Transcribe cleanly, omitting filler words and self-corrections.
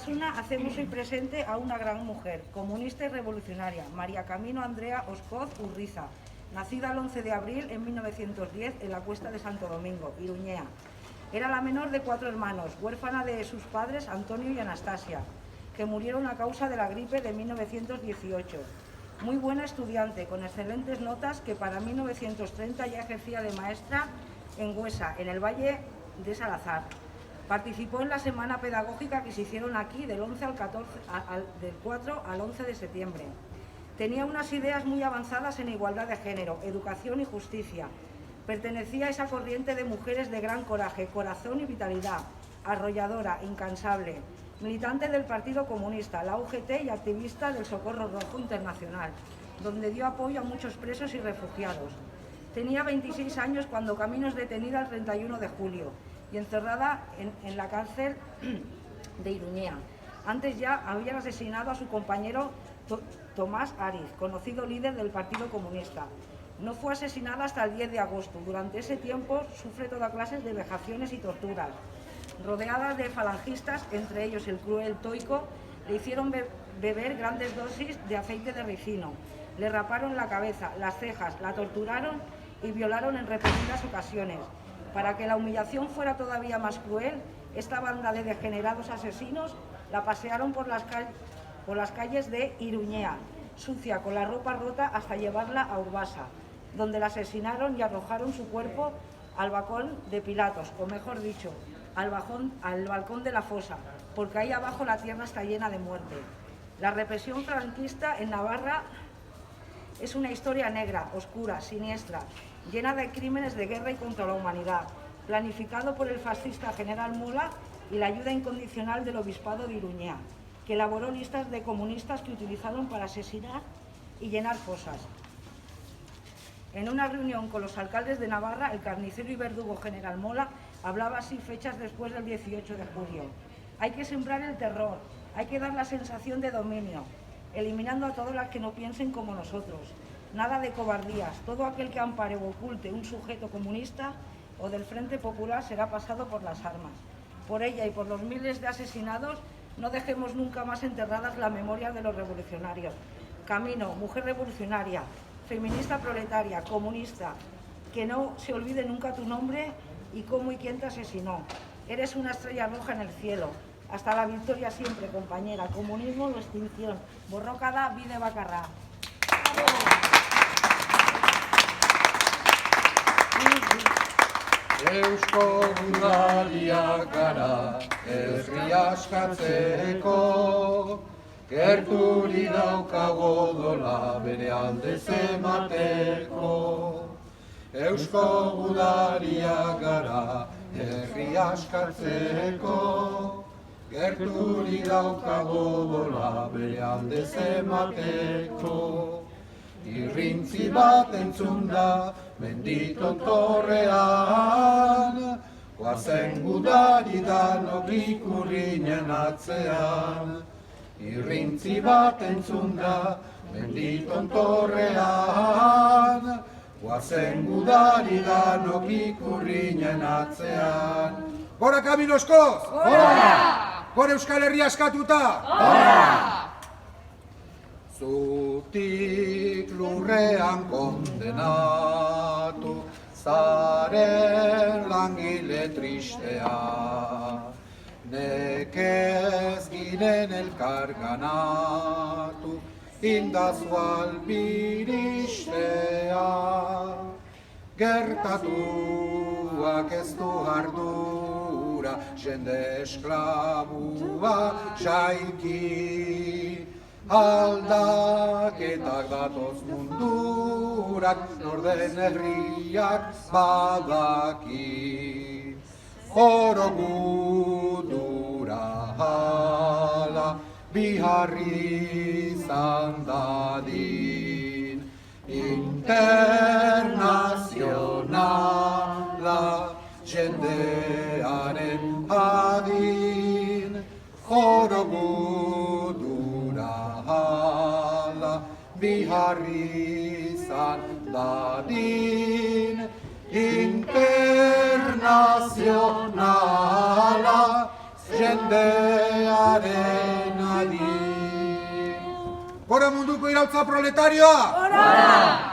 Hacemos hoy presente a una gran mujer, comunista y revolucionaria, María Camino Andrea Oscoz Urriza, nacida el 11 de abril en 1910 en la Cuesta de Santo Domingo, Iruñea. Era la menor de 4 hermanos, huérfana de sus padres Antonio y Anastasia, que murieron a causa de la gripe de 1918. Muy buena estudiante, con excelentes notas, que para 1930 ya ejercía de maestra en Huesa, en el Valle de Salazar. Participó en la semana pedagógica que se hicieron aquí del 4 al 11 de septiembre. Tenía unas ideas muy avanzadas en igualdad de género, educación y justicia. Pertenecía a esa corriente de mujeres de gran coraje, corazón y vitalidad, arrolladora, incansable, militante del Partido Comunista, la UGT y activista del Socorro Rojo Internacional, donde dio apoyo a muchos presos y refugiados. Tenía 26 años cuando Camino es detenida el 31 de julio y encerrada en la cárcel de Iruñea. Antes ya habían asesinado a su compañero Tomás Ariz, conocido líder del Partido Comunista. No fue asesinada hasta el 10 de agosto. Durante ese tiempo sufre toda clase de vejaciones y torturas. Rodeada de falangistas, entre ellos el cruel Toico, le hicieron beber grandes dosis de aceite de ricino. Le raparon la cabeza, las cejas, la torturaron y violaron en repetidas ocasiones. Para que la humillación fuera todavía más cruel, esta banda de degenerados asesinos la pasearon por las calles de Iruñea, sucia, con la ropa rota, hasta llevarla a Urbasa, donde la asesinaron y arrojaron su cuerpo al balcón de Pilatos, o mejor dicho, al balcón de la fosa, porque ahí abajo la tierra está llena de muerte. La represión franquista en Navarra es una historia negra, oscura, siniestra, llena de crímenes de guerra y contra la humanidad, planificado por el fascista general Mola y la ayuda incondicional del obispado de Iruñea, que elaboró listas de comunistas que utilizaron para asesinar y llenar fosas. En una reunión con los alcaldes de Navarra, el carnicero y verdugo general Mola hablaba así fechas después del 18 de julio. Hay que sembrar el terror, hay que dar la sensación de dominio, eliminando a todos los que no piensen como nosotros. Nada de cobardías. Todo aquel que ampare o oculte un sujeto comunista o del Frente Popular será pasado por las armas. Por ella y por los miles de asesinados, no dejemos nunca más enterradas la memoria de los revolucionarios. Camino, mujer revolucionaria, feminista proletaria, comunista, que no se olvide nunca tu nombre y cómo y quién te asesinó. Eres una estrella roja en el cielo. Hasta la victoria siempre, compañera. Comunismo o extinción. Borrokada, bide bakarra. Eusko gudariak gara, herria askatzeko, gerturi daukago dola bere aldez emateko. Eusko gudariak gara, herria askatzeko, gerturi daukago dola bere aldez emateko. Irrintzi bat entzun da menditon torrean, goazen gudari danok ikurrinen atzean. Irrintzi bat entzun da menditon torrean, goazen gudari danok ikurrinen atzean. Gora Camino Oscoz! Gora! Gora Euskal Herria askatuta! Gora! Zutik lurrean kondenatu, zaren langile tristea. Nekez ginen elkar ganatu, indazu albiristea. Gertatuak ez du ardura, jende esklabua jaiki. Aldaketak datoz mundurak, norden herriak badaki. Oro gudura hala, biharri izan dadin. Internazionala, jendearen adin. Oro gudura hala, biharri izan dadin. Internazionala, jendearen adin. Gora munduko iraultza proletarioa! Gora!